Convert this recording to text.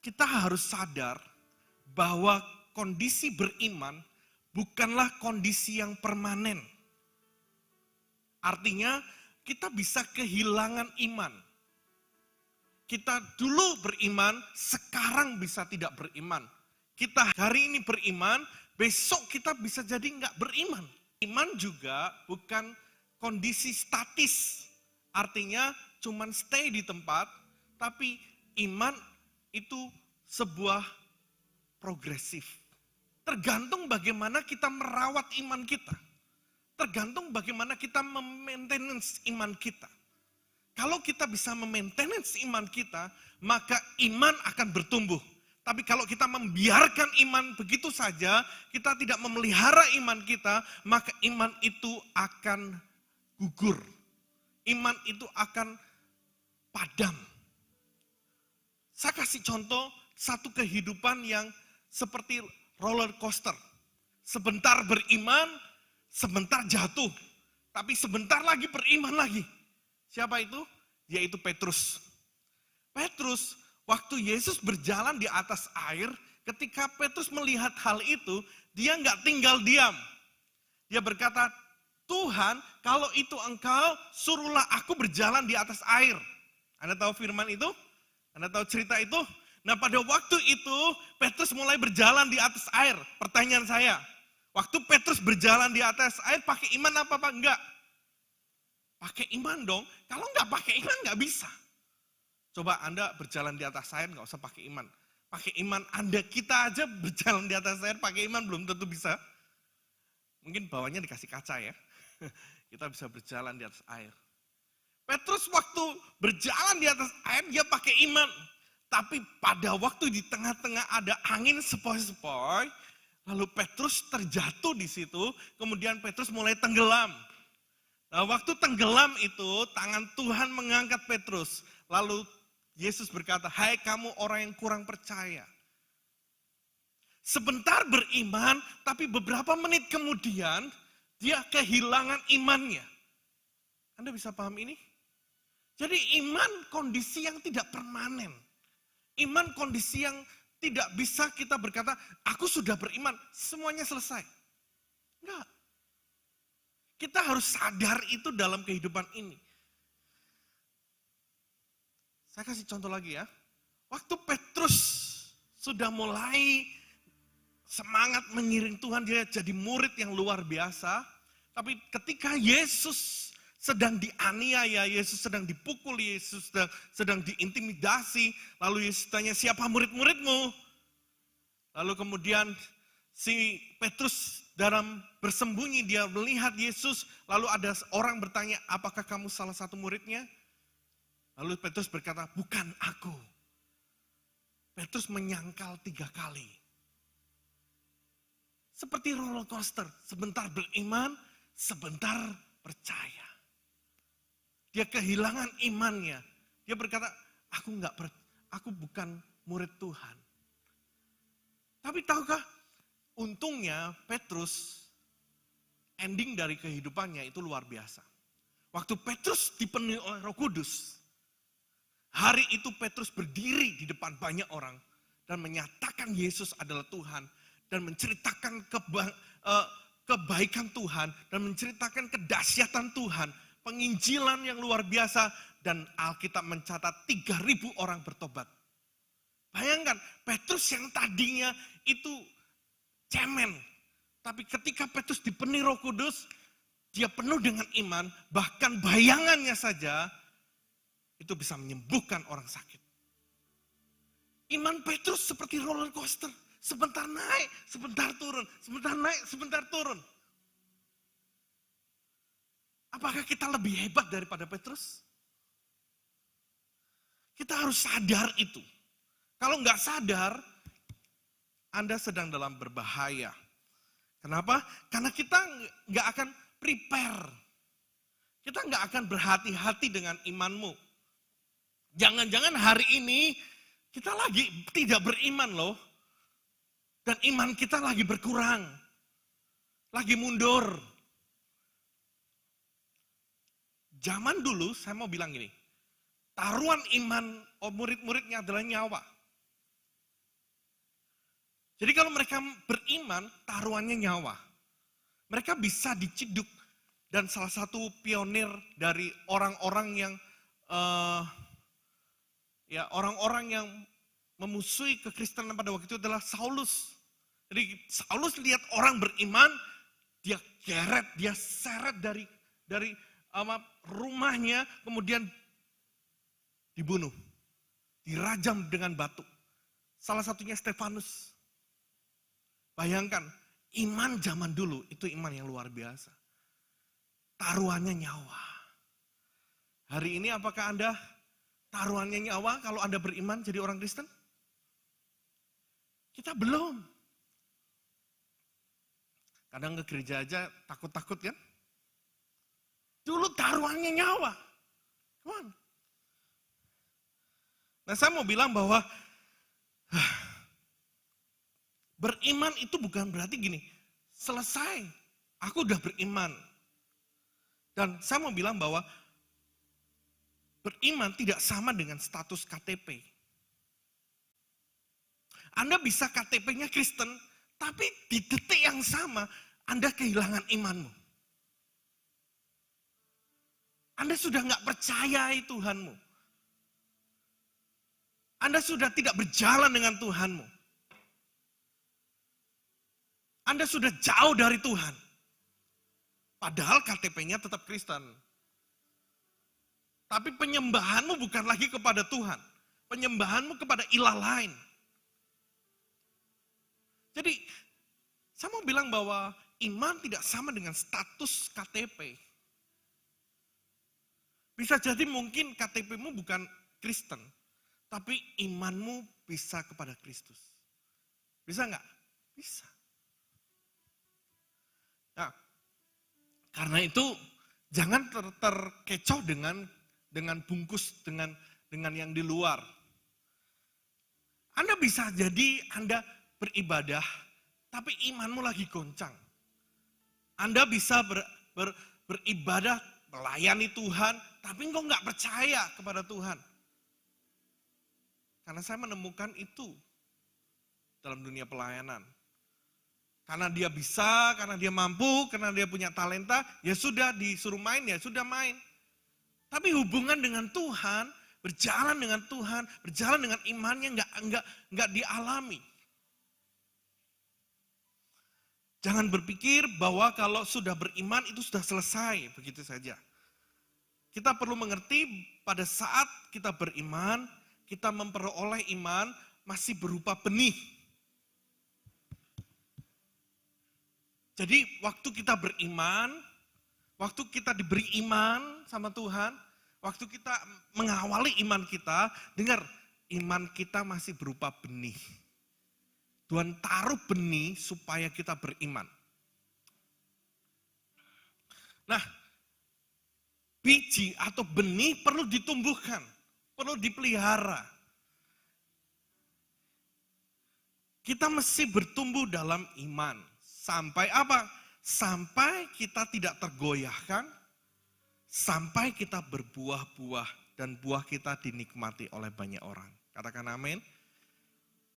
kita harus sadar bahwa kondisi beriman bukanlah kondisi yang permanen. Artinya kita bisa kehilangan iman. Kita dulu beriman, sekarang bisa tidak beriman. Kita hari ini beriman, besok kita bisa jadi nggak beriman. Iman juga bukan kondisi statis. Artinya cuman stay di tempat, tapi iman itu sebuah progresif. Tergantung bagaimana kita merawat iman kita. Tergantung bagaimana kita memaintenance iman kita. Kalau kita bisa memaintenance iman kita, maka iman akan bertumbuh. Tapi kalau kita membiarkan iman begitu saja, kita tidak memelihara iman kita, maka iman itu akan gugur. Iman itu akan padam. Saya kasih contoh satu kehidupan yang seperti roller coaster. Sebentar beriman, sebentar jatuh. Tapi sebentar lagi beriman lagi. Siapa itu? Yaitu Petrus. Petrus, waktu Yesus berjalan di atas air, ketika Petrus melihat hal itu, dia nggak tinggal diam. Dia berkata, Tuhan, kalau itu engkau, suruhlah aku berjalan di atas air. Anda tahu firman itu? Anda tahu cerita itu? Nah pada waktu itu, Petrus mulai berjalan di atas air. Pertanyaan saya, waktu Petrus berjalan di atas air, pakai iman apa enggak? Pakai iman dong, kalau nggak pakai iman nggak bisa. Coba Anda berjalan di atas air nggak usah pakai iman. Pakai iman Anda, kita aja berjalan di atas air pakai iman belum tentu bisa. Mungkin bawahnya dikasih kaca ya. Kita bisa berjalan di atas air. Petrus waktu berjalan di atas air dia pakai iman. Tapi pada waktu di tengah-tengah ada angin sepoi-sepoi, lalu Petrus terjatuh di situ, kemudian Petrus mulai tenggelam. Nah, waktu tenggelam itu, tangan Tuhan mengangkat Petrus. Lalu Yesus berkata, hai kamu orang yang kurang percaya. Sebentar beriman, tapi beberapa menit kemudian, dia kehilangan imannya. Anda bisa paham ini? Jadi iman kondisi yang tidak permanen. Iman kondisi yang tidak bisa kita berkata, aku sudah beriman, semuanya selesai. Enggak. Kita harus sadar itu dalam kehidupan ini. Saya kasih contoh lagi ya. Waktu Petrus sudah mulai semangat mengiring Tuhan, dia jadi murid yang luar biasa. Tapi ketika Yesus sedang dianiaya, Yesus sedang dipukul, Yesus sedang diintimidasi. Lalu Yesus tanya, siapa murid-muridmu? Lalu kemudian si Petrus dalam bersembunyi, dia melihat Yesus, lalu ada orang bertanya, apakah kamu salah satu muridnya? Lalu Petrus berkata, bukan aku. Petrus menyangkal 3 kali. Seperti roller coaster, sebentar beriman, sebentar percaya. Dia kehilangan imannya. Dia berkata, aku bukan murid Tuhan. Tapi tahukah, untungnya Petrus, ending dari kehidupannya itu luar biasa. Waktu Petrus dipenuhi oleh Roh Kudus, hari itu Petrus berdiri di depan banyak orang dan menyatakan Yesus adalah Tuhan dan menceritakan kebaikan Tuhan dan menceritakan kedahsyatan Tuhan, penginjilan yang luar biasa, dan Alkitab mencatat 3.000 orang bertobat. Bayangkan, Petrus yang tadinya itu cemen, tapi ketika Petrus dipenuhi Roh Kudus, dia penuh dengan iman, bahkan bayangannya saja itu bisa menyembuhkan orang sakit. Iman Petrus seperti roller coaster, sebentar naik, sebentar turun, sebentar naik, sebentar turun. Apakah kita lebih hebat daripada Petrus? Kita harus sadar itu. Kalau nggak sadar, Anda sedang dalam berbahaya. Kenapa? Karena kita nggak akan prepare. Kita nggak akan berhati-hati dengan imanmu. Jangan-jangan hari ini kita lagi tidak beriman loh. Dan iman kita lagi berkurang. Lagi mundur. Zaman dulu saya mau bilang gini. Taruhan iman murid-muridnya adalah nyawa. Jadi kalau mereka beriman, taruhannya nyawa. Mereka bisa diciduk. Dan salah satu pionir dari orang-orang yang orang-orang yang memusuhi kekristenan pada waktu itu adalah Saulus. Jadi Saulus lihat orang beriman, dia geret, dia seret dari rumahnya, kemudian dibunuh, dirajam dengan batu. Salah satunya Stefanus. Bayangkan, iman zaman dulu itu iman yang luar biasa. Taruhannya nyawa. Hari ini apakah Anda taruhannya nyawa kalau Anda beriman jadi orang Kristen? Kita belum. Kadang ke gereja aja takut-takut kan? Dulu taruhannya nyawa. Come on. Nah, saya mau bilang bahwa beriman itu bukan berarti gini, selesai, aku udah beriman. Dan saya mau bilang bahwa beriman tidak sama dengan status KTP. Anda bisa KTP-nya Kristen, tapi di detik yang sama Anda kehilangan imanmu. Anda sudah nggak percayai Tuhanmu. Anda sudah tidak berjalan dengan Tuhanmu. Anda sudah jauh dari Tuhan. Padahal KTP-nya tetap Kristen. Tapi penyembahanmu bukan lagi kepada Tuhan. Penyembahanmu kepada ilah lain. Jadi, saya mau bilang bahwa iman tidak sama dengan status KTP. Bisa jadi mungkin KTP-mu bukan Kristen, tapi imanmu bisa kepada Kristus. Bisa nggak? Bisa. Nah, karena itu jangan terkecoh dengan bungkus, dengan yang di luar. Anda bisa jadi Anda beribadah, tapi imanmu lagi goncang. Anda bisa beribadah, melayani Tuhan, tapi engkau nggak percaya kepada Tuhan. Karena saya menemukan itu dalam dunia pelayanan. Karena dia bisa, karena dia mampu, karena dia punya talenta, ya sudah disuruh main, ya sudah main. Tapi hubungan dengan Tuhan, berjalan dengan Tuhan, berjalan dengan imannya nggak dialami. Jangan berpikir bahwa kalau sudah beriman itu sudah selesai, begitu saja. Kita perlu mengerti pada saat kita beriman, kita memperoleh iman masih berupa benih. Jadi waktu kita beriman, waktu kita diberi iman sama Tuhan, waktu kita mengawali iman kita, dengar, iman kita masih berupa benih. Tuhan taruh benih supaya kita beriman. Nah, biji atau benih perlu ditumbuhkan, perlu dipelihara. Kita mesti bertumbuh dalam iman. Sampai apa? Sampai kita tidak tergoyahkan, sampai kita berbuah-buah dan buah kita dinikmati oleh banyak orang. Katakan amin.